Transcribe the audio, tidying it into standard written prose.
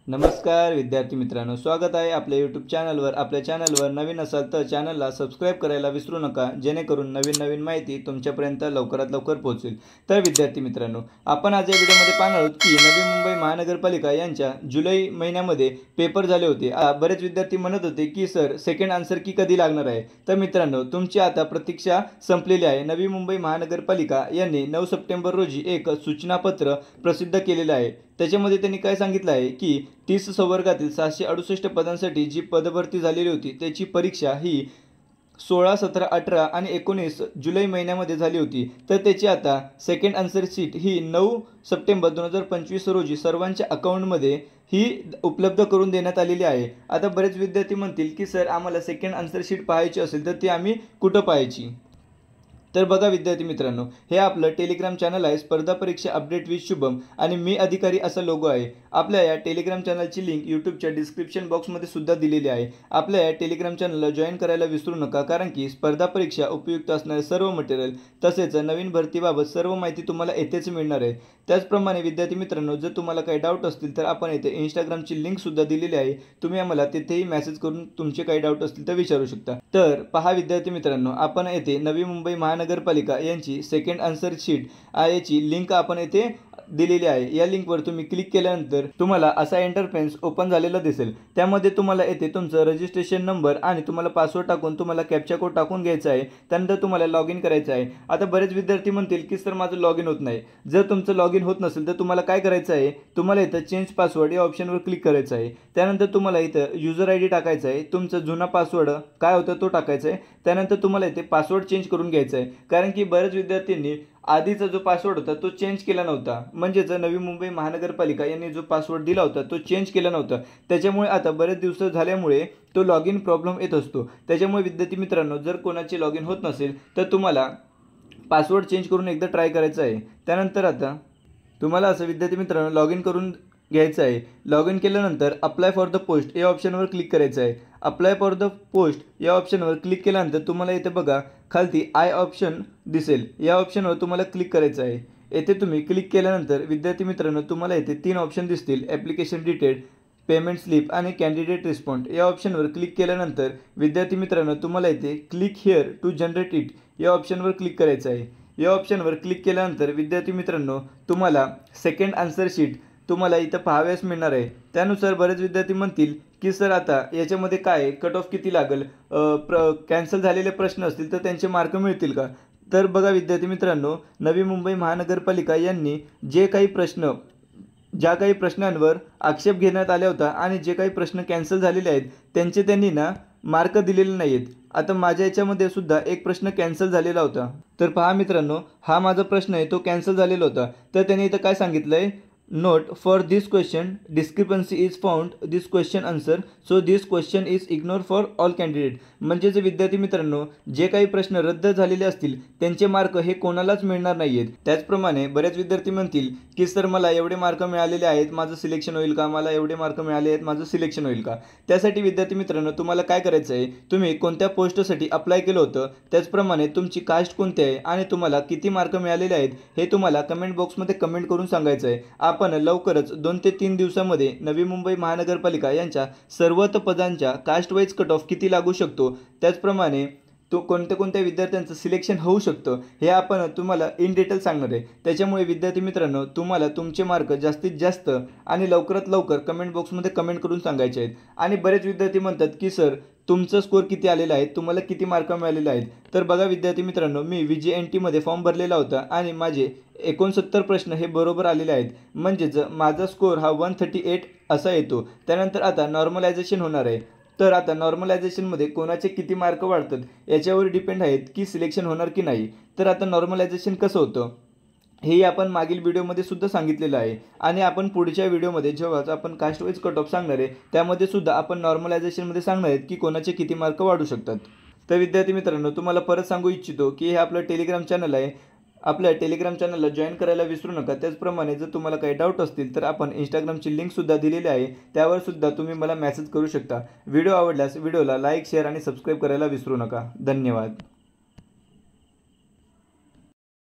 नमस्कार विद्यार्थी मित्रांनो, स्वागत आहे आपल्या यूट्यूब चॅनलवर। आपल्या चॅनलवर नवीन असाल तर चॅनलला सबस्क्राइब करायला विसरू नका, जेणेकरून नवीन माहिती तुमच्यापर्यंत लवकरात लवकर पोहोचेल। तर विद्यार्थी मित्रांनो, आपण आज या व्हिडिओमध्ये पाहणार आहोत की नवी मुंबई महानगरपालिका यांच्या जुलै महिन्यामध्ये पेपर झाले होते। बरेच विद्यार्थी म्हणत होते की सर सेकंड आन्सर की कधी लागणार आहे। तर मित्रांनो, तुमची आता प्रतीक्षा संपलेली आहे। नवी मुंबई महानगरपालिका यांनी 9 सप्टेंबर रोजी एक सूचनापत्र प्रसिद्ध केलेले आहे। त्याच्यामध्ये त्यांनी काय सांगितलं आहे की 30 संवर्गातील 768 पदांसाठी जी पदभरती झालेली होती त्याची परीक्षा ही 16, 17, 18 आणि 19 जुलै महिन्यामध्ये झाली होती। तर त्याची आता सेकंड आन्सर शीट ही 9 सप्टेंबर 2025 रोजी सर्वांच्या अकाउंटमध्ये ही उपलब्ध करून देण्यात आलेली आहे। आता बरेच विद्यार्थी म्हणतील की सर आम्हाला सेकंड आन्सर शीट पाहायची असेल तर ती आम्ही कुठं पाहायची। तर बघा विद्यार्थी मित्रांनो, हे आपलं टेलिग्राम चॅनल आहे स्पर्धा परीक्षा अपडेट विथ शुभम आणि मी अधिकारी असा लोगो आहे। आपल्या या टेलिग्राम चॅनलची लिंक यूट्यूबच्या डिस्क्रिप्शन बॉक्समध्ये सुद्धा दिलेली आहे। आपल्या या टेलिग्राम चॅनलला जॉईन करायला विसरू नका, कारण की स्पर्धा परीक्षा उपयुक्त असणारे सर्व मटेरियल तसेच नवीन भरतीबाबत सर्व माहिती तुम्हाला येथेच मिळणार आहे। त्याचप्रमाणे विद्यार्थी मित्रांनो, जर तुम्हाला काही डाऊट असतील तर आपण येथे इंस्टाग्रामची लिंक सुद्धा दिलेली आहे, तुम्ही आम्हाला तिथेही मेसेज करून तुमचे काही डाऊट असतील तर विचारू शकता। तर पहा विद्यार्थी मित्रांनो, आपण येथे नवी मुंबई महानगरपालिका यांची सेकंड आन्सर शीट याची लिंक आपण येथे दिलेली आहे। या लिंकवर तुम्ही क्लिक केल्यानंतर तुम्हाला असा इंटरफेस ओपन झालेला दिसेल। त्यामध्ये तुम्हाला येथे तुमचं रजिस्ट्रेशन नंबर आणि तुम्हाला पासवर्ड टाकून तुम्हाला कॅप्चा कोड टाकून घ्यायचा आहे। त्यानंतर तुम्हाला लॉग इन करायचं आहे। आता बरेच विद्यार्थी म्हणतील की सर माझं लॉग इन होत नाही। जर तुमचं लॉग इन होत नसेल तर तुम्हाला काय करायचं आहे, तुम्हाला इथं चेंज पासवर्ड या ऑप्शनवर क्लिक करायचं आहे। त्यानंतर तुम्हाला इथं युजर आयडी टाकायचा आहे, तुमचा जुना पासवर्ड काय होता तो टाकायचा आहे। त्यानंतर तुम्हाला इथे पासवर्ड चेंज करून घ्यायचा आहे, कारण की बरेच विद्यार्थ्यांनी आधीचा जो पासवर्ड होता तो चेंज केला नव्हता। म्हणजे नवी मुंबई महानगरपालिका यांनी जो पासवर्ड दिला होता तो चेंज केला नव्हता, त्याच्यामुळे आता बरेच दिवस झाल्यामुळे तो लॉग इन प्रॉब्लेम येत असतो। त्याच्यामुळे विद्यार्थी मित्रांनो, जर कोणाचे लॉग इन होत नसेल तर तुम्हाला पासवर्ड चेंज करून एकदा ट्राय करायचं आहे। त्यानंतर आता तुम्हाला असं विद्यार्थी मित्रांनो लॉग इन करून घ्यायचं आहे। लॉग इन केल्यानंतर अप्लाय फॉर द पोस्ट या ऑप्शनवर क्लिक करायचं आहे। अप्लाय फॉर द पोस्ट या ऑप्शनवर क्लिक केल्यानंतर तुम्हाला इथे बघा खालती आय ऑप्शन दिसेल, या ऑप्शनवर तुम्हाला क्लिक करायचं आहे। येथे तुम्ही क्लिक केल्यानंतर विद्यार्थी मित्रांनो तुम्हाला इथे 3 ऑप्शन दिसतील, ॲप्लिकेशन डिटेल, पेमेंट स्लिप आणि कॅन्डिडेट रिस्पॉन्ड। या ऑप्शनवर क्लिक केल्यानंतर विद्यार्थी मित्रांनो तुम्हाला इथे click here to generate it या ऑप्शनवर क्लिक करायचं आहे। या ऑप्शनवर क्लिक केल्यानंतर विद्यार्थी मित्रांनो तुम्हाला सेकंड आन्सर शीट तुम्हाला इथं पाहाव्यास मिळणार आहे। त्यानुसार बरेच विद्यार्थी म्हणतील की सर आता याच्यामध्ये काय कट ऑफ किती लागेल, कॅन्सल झालेले प्रश्न असतील तर त्यांचे मार्क मिळतील का। तर बघा विद्यार्थी मित्रांनो, नवी मुंबई महानगरपालिका यांनी ज्या काही प्रश्नांवर आक्षेप घेण्यात आला होता आणि जे काही प्रश्न कॅन्सल झालेले आहेत त्यांचे त्यांनी मार्क दिलेले नाहीत। आता माझ्या याच्यामध्ये सुद्धा एक प्रश्न कॅन्सल झालेला होता। तर पहा मित्रांनो, हा माझा प्रश्न आहे तो कॅन्सल झालेला होता। तर त्यांनी इथं काय सांगितलं आहे, note for this question discrepancy is found this question answer, so this question is ignore for all candidate. म्हणजे जे विद्यार्थी मित्रांनो जे काही प्रश्न रद्द झालेले असतील त्यांचे मार्क हे कोणालाच मिळणार नाही आहेत। त्याचप्रमाणे बरेच विद्यार्थी म्हणतील की सर मला एवढे मार्क मिळालेले आहेत, माझं सिलेक्शन होईल का, मला एवढे मार्क मिळाले आहेत, माझं सिलेक्शन होईल का। त्यासाठी विद्यार्थी मित्रांनो तुम्हाला काय करायचं आहे, तुम्ही कोणत्या पोस्टसाठी अप्लाय केलं होतं, त्याचप्रमाणे तुमची कास्ट कोणती आहे आणि तुम्हाला किती मार्क मिळालेले आहेत हे तुम्हाला कमेंट बॉक्समध्ये कमेंट करून सांगायचं आहे। आपण लवकरच 2 ते 3 दिवसांमध्ये नवी मुंबई महानगरपालिका यांच्या सर्व पदांच्या कास्ट वाईज कट ऑफ किती लागू शकतो, त्याचप्रमाणे तो कोणत्या विद्यार्थ्यांचं सिलेक्शन होऊ शकतं हे आपण तुम्हाला इन डिटेल सांगणार आहे। त्याच्यामुळे विद्यार्थी मित्रांनो तुम्हाला तुमचे मार्क जास्तीत जास्त आणि लवकरात लवकर कमेंट बॉक्समध्ये कमेंट करून सांगायचे आहेत। आणि बरेच विद्यार्थी म्हणतात की सर तुमचं स्कोअर किती आलेला आहे, तुम्हाला किती मार्क मिळालेले आहेत। तर बघा विद्यार्थी मित्रांनो, मी VJNT फॉर्म भरलेला होता आणि माझे 69 प्रश्न हे बरोबर आलेले आहेत। म्हणजेच माझा स्कोअर हा 138 असा येतो। त्यानंतर आता नॉर्मलायझेशन होणार आहे। तर आता नॉर्मलायझेशनमध्ये कोणाचे किती मार्क वाढतात याच्यावर डिपेंड आहेत की सिलेक्शन होणार की नाही। तर आता नॉर्मलायझेशन कसं होतं हे आपण मागील व्हिडिओमध्ये सुद्धा सांगितलेलं आहे आणि आपण पुढच्या व्हिडिओमध्ये जेव्हा आपण कास्ट वाईज कट ऑफ सांगणार आहे त्यामध्ये सुद्धा आपण नॉर्मलायझेशनमध्ये सांगणार आहेत की कोणाचे किती मार्क वाढू शकतात। तर विद्यार्थी मित्रांनो तुम्हाला परत सांगू इच्छितो की हे आपलं टेलिग्राम चॅनल आहे, आपल्या टेलिग्राम चॅनलला जॉईन करायला विसरू नका। त्याचप्रमाणे जर तुम्हाला काही डाऊट असतील तर आपण इंस्टाग्रामची लिंक सुद्धा दिलेली आहे, त्यावर सुद्धा तुम्ही मला मेसेज करू शकता। व्हिडिओ आवडल्यास व्हिडिओला लाईक, शेअर आणि सबस्क्राईब करायला विसरू नका। धन्यवाद।